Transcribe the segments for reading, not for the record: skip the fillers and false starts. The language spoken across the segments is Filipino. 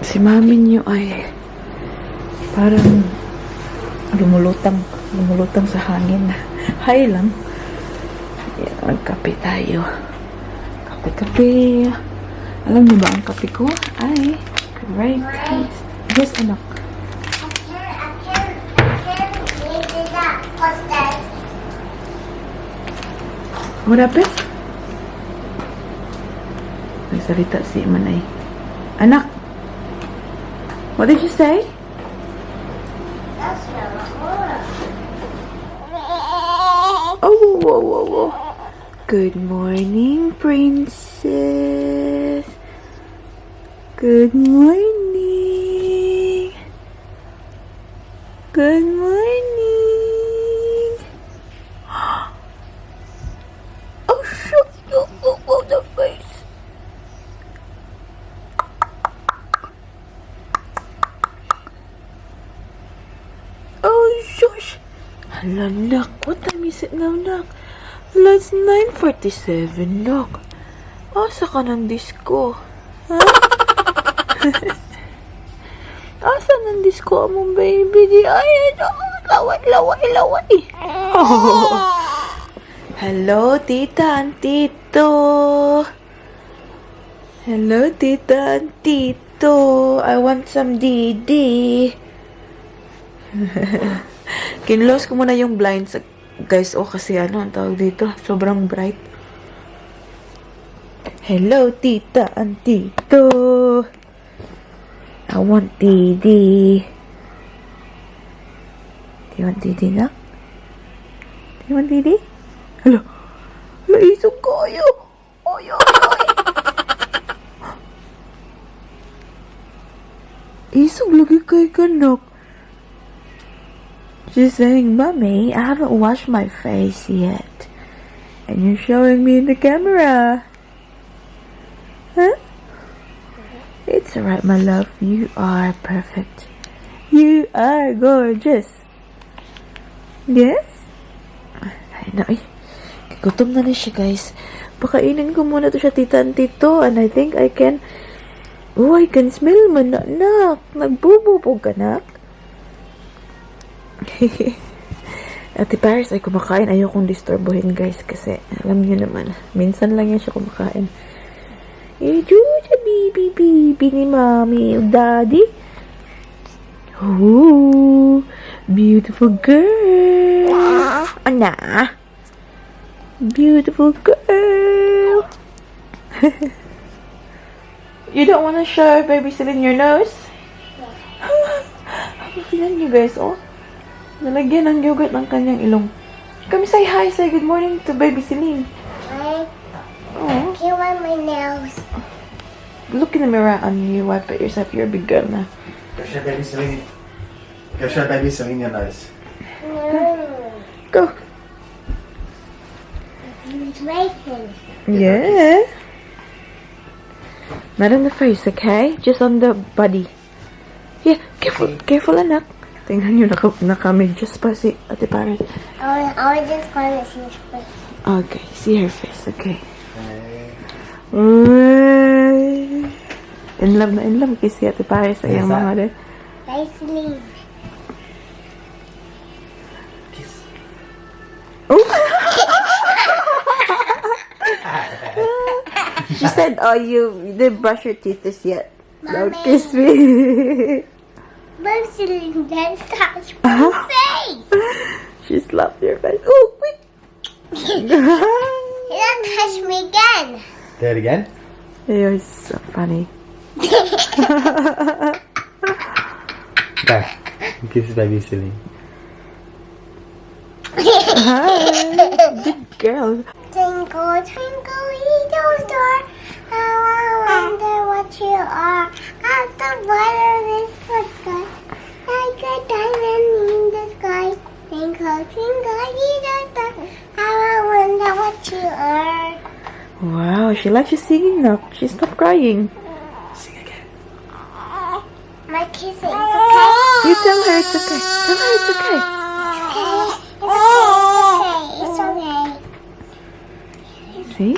Si mami niyo ay parang lumulutang sa hangin. Hi lang. Yan, magkape tayo. Kape. Alam niyo ba ang kape ko? Ay, great taste. Yes, anak. I can't leave it up. What's that? What happened? Nagsalita si Manay. Anak! What did you say? That's not good. Oh, whoa, whoa, whoa. Good morning, princess. Good morning. Good morning. Oh, shit. Oh, the face. Oh, shush. Hala, nak. What time is it now, nak? Hala, it's 9:47, nak. Asa ka ng disco? Ha? Asa ng disco mo, baby? Di ay, laway. Oh. Hello, tita and tito. Hello, tita and tito. I want some didi. Kinlose ko muna yung blinds, guys. Kasi ano, ang tawag dito, sobrang bright. Hello, tita and tito. I want didi. Do you want didi, na? Do you want didi? Hello. Isog kayo. Oy. Isog lagi kay kanak. She's saying, Mommy, I haven't washed my face yet. And you're showing me in the camera. Huh? It's alright, my love. You are perfect. You are gorgeous. Yes? Ay, na, gutom na siya, guys. Pakainin ko muna to siya, tita and tito. And I think I can... Oh, I can smell man, nak. Nagbububog ka, nak. Ate Paris ay kumakain. Ayokong disturbohin, guys. Kasi, alam niyo naman, minsan lang yan siya kumakain. Juja, baby ni mommy, daddy. Ooh, beautiful girl. Ana. Beautiful girl. You don't want to show baby CELINE your nose? Tingnan niyo, guys, oh. Nalagyan ng yogurt ng kanyang ilong. Come say hi, say good morning to baby CELINE. Hi. Oh. You want my nails? Look in the mirror and you wipe it yourself. You're a big girl now. Go show baby CELINE. Go show baby CELINE your nose. No. Go. It's waiting. Yeah. Not on the face, okay? Just on the body. Yeah, careful anak. Tingnan nyo, naka-medyas pa si Ate Paris. I was just going to see his face. Okay, see her face, okay. In love na in love kasi Ate Paris ay ang mga din. Hi, CELINE. Kiss. Oh! She said, oh, you didn't brush your teeth as yet. Don't Mommy. kiss me. But CELINE, don't touch my face. She slapped your face. Oh, quick! Don't touch me again. Do it again. You're so funny. There. Kiss baby CELINE. Good girl. Twinkle, twinkle, little star, how I wonder what you are. At the bottom of the sky, like a diamond in the sky. Twinkle, twinkle, little star, how I wonder what you are. Wow, she likes you singing now. She stopped crying. Sing again. My kissing, okay? You tell her it's okay. Tell her it's okay. It's okay. See?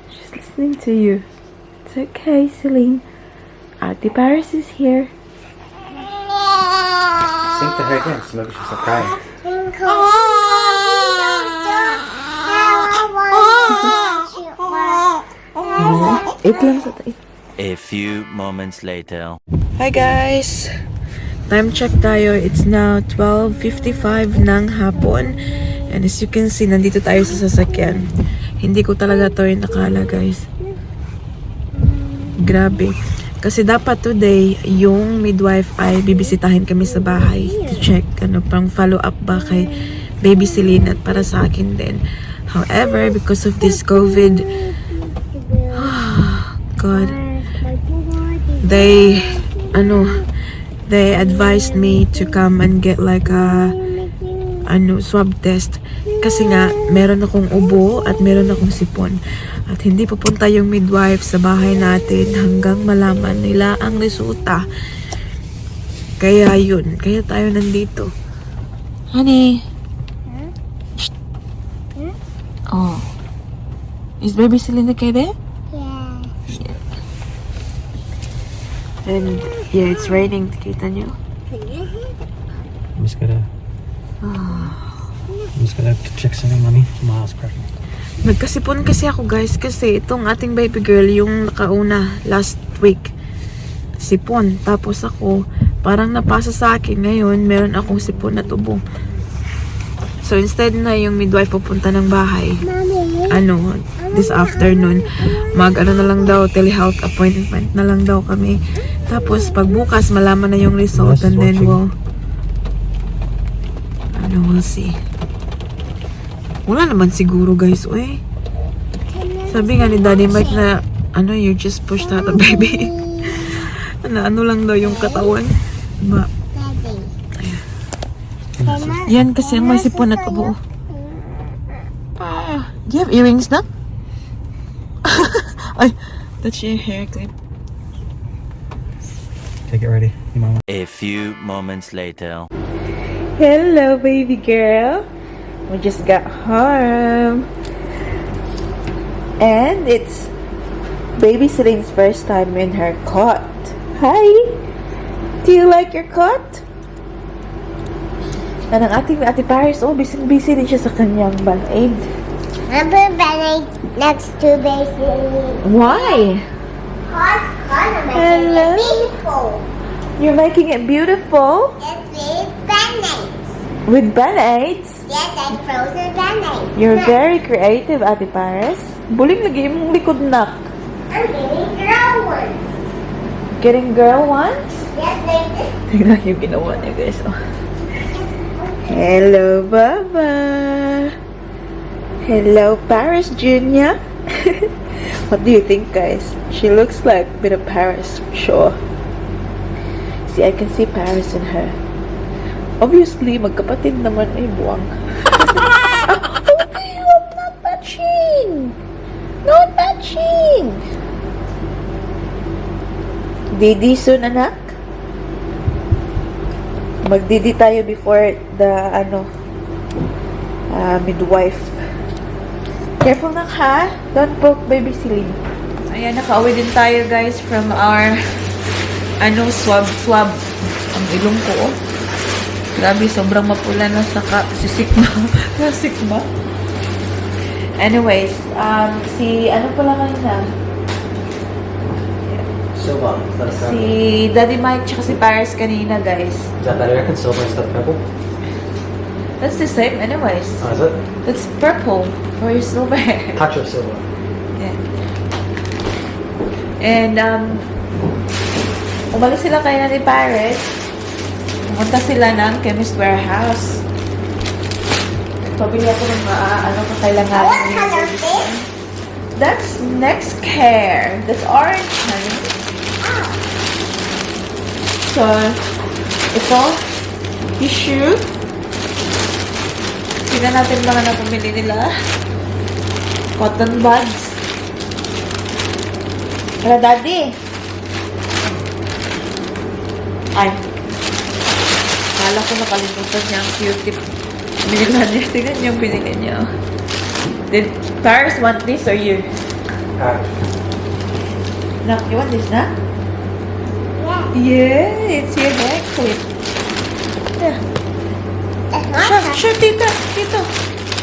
She's listening to you. It's okay, CELINE. Ate Paris is here. Sing to her again, so maybe she'll stop crying. Twinkle, It lang sa A few moments later. Hi guys! Time check tayo. It's now 12:55 ng hapon. And as you can see, nandito tayo sa sasakyan. Hindi ko talaga to yung nakala guys. Grabe. Kasi dapat today, yung midwife ay bibisitahin kami sa bahay to check, pang follow up ba kay baby CELINE at para sa akin din. However, because of this COVID, God, they advised me to come and get like a swab test kasi nga meron akong ubo at meron akong sipon at hindi pupunta yung midwife sa bahay natin hanggang malaman nila ang resulta. Kaya yun, kaya tayo nandito. Honey. Oh, is baby CELINE okay there? And yeah, it's raining. Kita nyo? I'm just gonna check something, mommy. My house cracking. Nagkasipon kasi ako guys kasi itong ating baby girl yung nakauna last week. Sipon. Tapos ako parang napasa sa akin ngayon meron akong sipon na tubo. So instead na yung midwife pupunta ng bahay, this afternoon, na lang daw, telehealth appointment na lang daw kami. Tapos pagbukas malaman na yung result and then we'll see. Wala naman siguro guys, uy. Sabi nga ni Daddy Mike na you just pushed out a baby. ano lang daw yung katawan. Yan kasi ang may sipon at ubo. Do you have earrings na? Ay, that's your hair clip. Okay, get ready. Your mama. A few moments later. Hello, baby girl. We just got home. And it's baby CELINE's first time in her cot. Hi! Do you like your cot? And ang ating Ate Paris, busy din siya sa kanyang band-aid. I'm putting band-aid next to baby. Why? Hello? Beautiful. You're making it beautiful? Yes, with band-aids. With band-aids? Yes, and frozen band-aids. You're very creative, Ate Paris. Buling lagi mong likod nak. I'm getting girl ones. Getting girl ones? Yes, like this. Tignan yung ginawa niya, guys. Oh. Hello, Baba. Hello, Paris Jr. What do you think, guys? She looks like a bit of Paris, for sure. See, I can see Paris in her. Obviously, magkapatid naman ay buwang. Okay, I'm not touching! No touching! Didi soon, anak? Magdidi tayo before the, midwife. Careful na ha. Don't poke baby CELINE. Ayan, nakauwi din tayo guys from our swab. Ang ilong ko, oh. Grabe, sobrang mapula na saka sisikma. Nasikma. Anyways, pala kanina? Silver. Si Daddy Mike tsaka si Paris kanina, guys. Is that American silver instead of purple? That's the same anyways. Oh, is it? That's purple for your silver. Touch of silver. Yeah. And, umalis sila kayo ni Paris. Pumunta sila ng Chemist Warehouse. Pabili ako ng kailangan. What color is this? That's Next Care. That's orange, honey. So, ito, tissue. Tignan natin mga napamili nila. Cotton buds. Wala, Daddy. Ay. Kala ko nakalimutan niya ang Q-tip. Binigyan niya. Tignan niya yung binigyan niya. Did Paris want this or you? No, you want this na? Yeah, it's your hair clip. Yeah. It's not Show, that. show tita. Tito.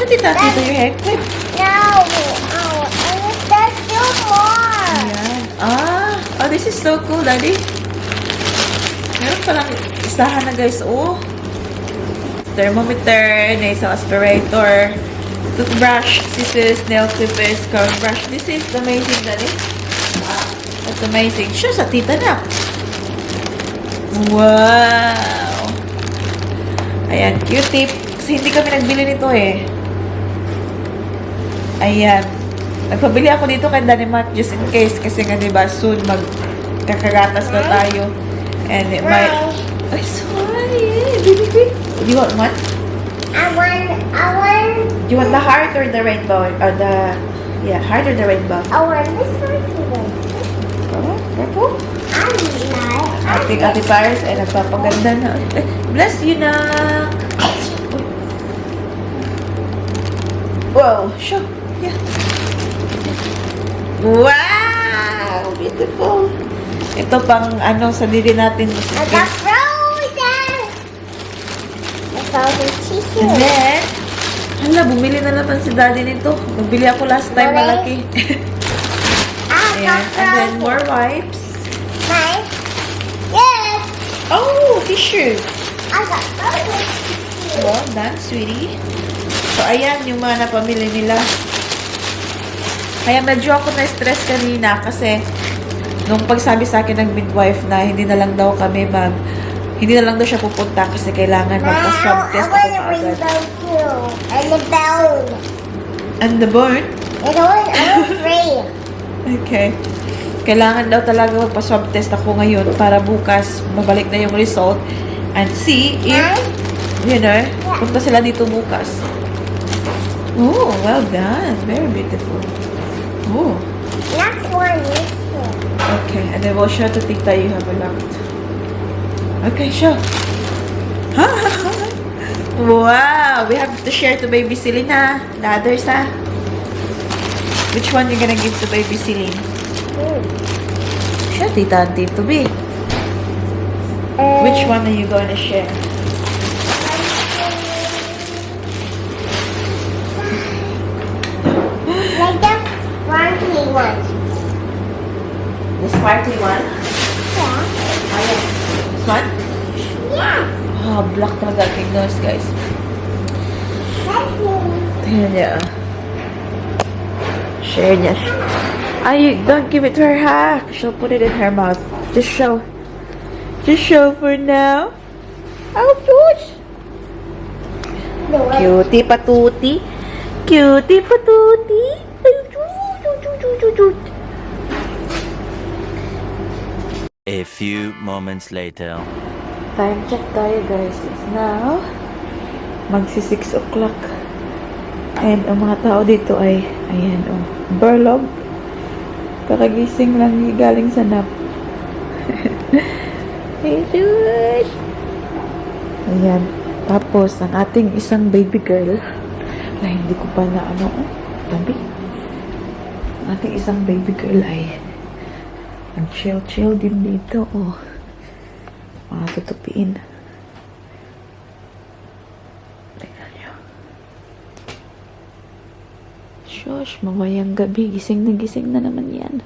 Show tita. Tito your hair clip. No. Oh, there's still more. Ayan. Oh, this is so cool, Daddy. Meron palang isahan na, guys. Oh. Thermometer, nasal aspirator, toothbrush, scissors, nail clippers, curl brush. This is amazing, Daddy. That's amazing. Show sa tita na. Wow. Ayan, Q-tip. Kasi hindi kami nagbili nito eh. Ayan. Nagpabili ako dito kay Danimat just in case. Kasi nga diba, soon magkakagatas na tayo. And it might... Ay, sorry. Baby. Do you want one? I want. Do you want the heart or the rainbow? Or the... Yeah, heart or the rainbow? I want this one today. Oh, purple? I'm not. Ating Ate Paris ay nagpapaganda na. Bless you na. Wow, show. Yeah. Wow, beautiful. Ito pang ano sa dili natin. I got frozen. I frozen tissue. And then, hala, bumili na naman si Daddy nito. Nagbili ako last time malaki. I Ayan. got And then frozen. more wipes. Nice. Yes. Oh, tissue. I got frozen tissue. Well done, sweetie. So, ayan yung mga napamili nila. Kaya medyo ako na-stress kanina kasi nung pagsabi sa akin ng midwife na hindi na lang daw siya pupunta kasi kailangan magpa-swab test ako I want a agad. rainbow too. And the bone. And the bone? I'm afraid. Okay. Kailangan daw talaga magpa-swab test ako ngayon para bukas mabalik na yung result and see if, you know, punta sila dito bukas. Oh, well done. Very beautiful. Oh. Next one is here. Okay, and then we'll show to Tita you have a lot. Okay, show. Wow, we have to share to baby Celine, ha? The others, ha? Which one you gonna give to baby Celine? Show Tita and Tito B. Which one are you gonna share? Like the sparkly one. The sparkly one? Yeah. Oh, yeah. This one? Yeah. Oh, black talaga aking nose, guys. That's me. Tingnan niya. Share niya. Ay, don't give it to her, ha? She'll put it in her mouth. Just show. Just show for now. Oh, gosh. The one. Cutie patuti. Cutie patuti. A few moments later. Time check tayo, guys. It's now magsi 6 o'clock. And ang mga tao dito ay, ayan, oh, burlog. Kakagising lang galing sa nap. Hey, dude! Ayan. Tapos, ang ating isang baby girl, na hindi ko pa na ano, tabi. Ang ating isang baby girl ay ang chill din dito, oh. Mga tutupiin. Tingnan nyo. Shush, mamayang gabi. Gising na naman yan.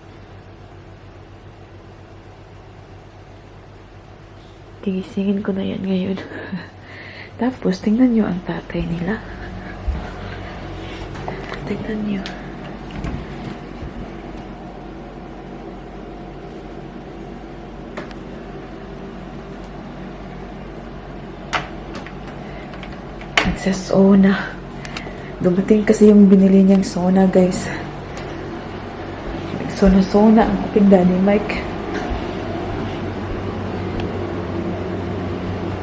Gigisingin ko na yan ngayon. Tapos, tingnan nyo ang tatay nila. Tingnan nyo. Nagsasona. Dumating kasi yung binili niyang sona, guys. Nagsona-sona ang ating Daddy Mike.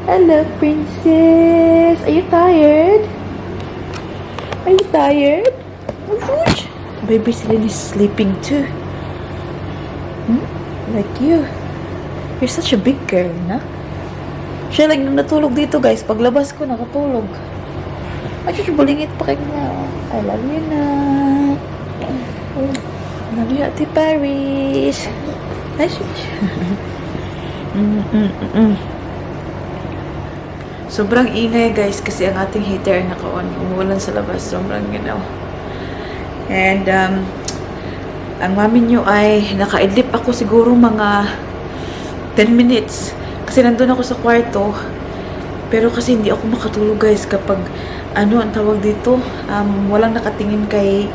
Hello, princess. Are you tired? Are you tired? Oh, gosh. Baby Celine is sleeping too. Like you. You're such a big girl, na? Siya lang nung natulog dito, guys. Paglabas ko, nakatulog. Ay, bulingit pa kayo na. I love you na. Love you, Ate Paris. Ay, Sobrang ingay guys kasi ang ating heater naka-on. Umuulan sa labas. Sobrang ginaw. And ang mami nyo ay nakaidlip ako siguro mga 10 minutes. Kasi nandun ako sa kwarto. Pero kasi hindi ako makatulog guys kapag ano ang tawag dito. Walang nakatingin kay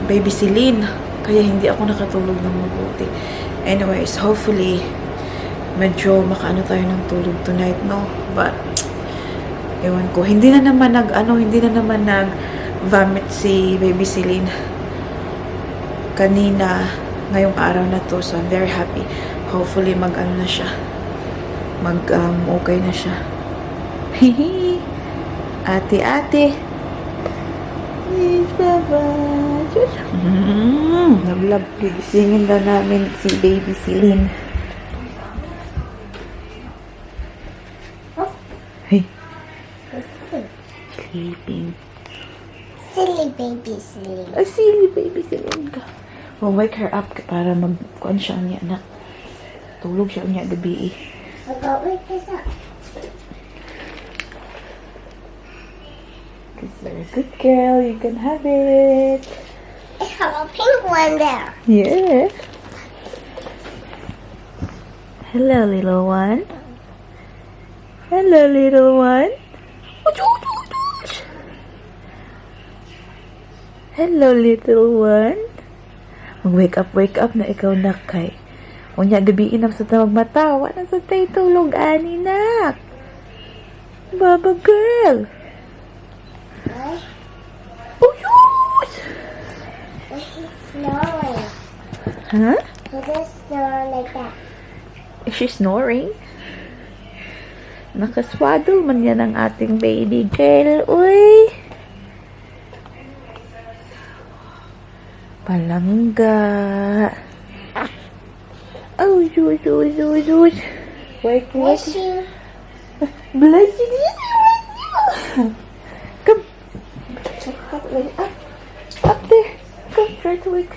baby CELINE. Kaya hindi ako nakatulog ng mabuti. Anyways, hopefully medyo makaano tayo ng tulog tonight, no? But ewan ko, hindi na naman nag-vomit si baby CELINE kanina, ngayong araw na to. So I'm very happy. Hopefully mag-ano na siya. Okay na siya. Hihi. Ate. Nablab. Gigisingin daw namin si baby CELINE. Hey. Sleeping. Silly baby CELINE. Silly baby CELINE ka. We'll wake her up para mag-kuan siya niya, anak. Tulog siya niya gabi eh. I'll go wake this up. You're a good girl. You can have it. I have a pink one there. Yeah. Hello, little one. Hello, little one. Hello, little one. Mag-wake up na ikaw na kay. Unya gabiin na sa tawag mata. Wala sa tayo tulog, ani nak. Baba girl. What? Oh, yes. He's snoring. Huh? He just snore like that. Is she snoring? Nakaswaddle man yan ang ating baby girl. Uy! Palangga. Oh, sus. Wake. Bless you. Bless you. Come. Up there. Come, try to wake.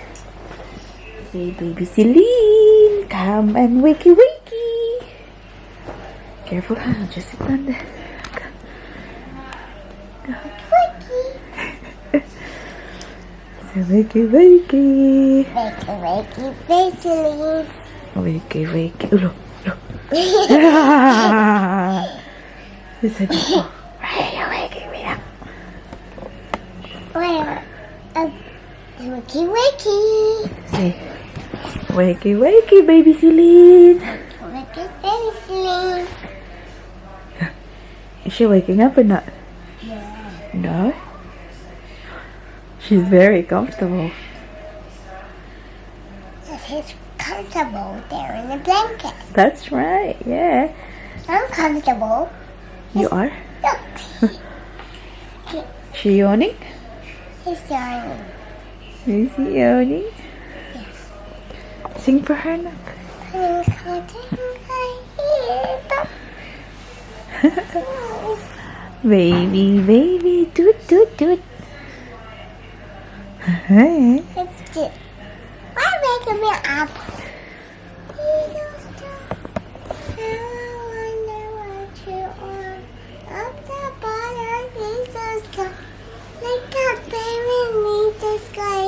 Say, baby CELINE, come and wakey. Careful, huh? Just sit down there. Say, wakey. Wakey, CELINE. Wakey. Ulo. He said, oh, you're waking me up. Where? Wakey. Say, wakey, baby CELINE. Wakey, baby CELINE. Is she waking up or not? Yeah. No? She's very comfortable. He's comfortable there in the blanket. That's right, yeah. I'm comfortable. You are? Look. She yawning? He's yawning. Is he yawning? Sing for her now. Baby, toot. Hey. It's just, why waking me up? I wonder what you are. Up the bottom, he's so sky. Like a baby in the sky.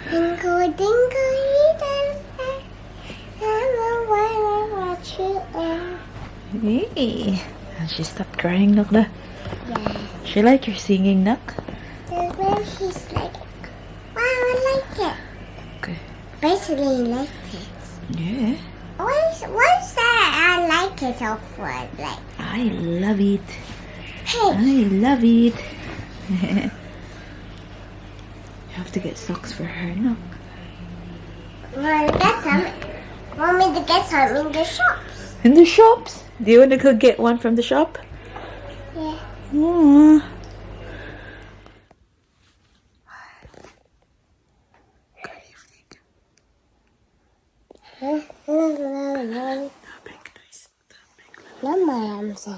Dinkle, he does that. I wonder what you are. Hey. She stopped crying, Nak na. Yeah. She like your singing, Nak? The way he's like, wow, I like it. Okay. Basically, like it. Yeah. What's that? I like it so fun. Like, I love it. hey, I love it. You have to get socks for her, no? want me to get some in the shops? In the shops? Do you want to go get one from the shop? Yeah. Yeah. Not my arms.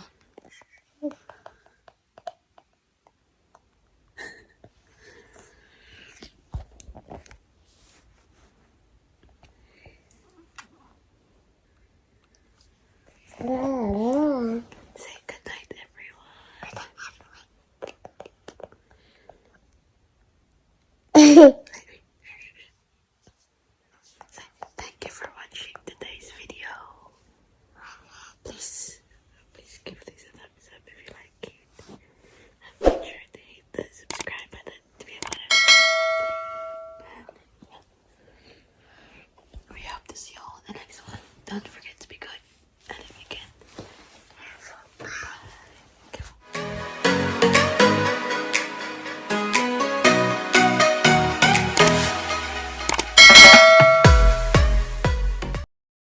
Mm.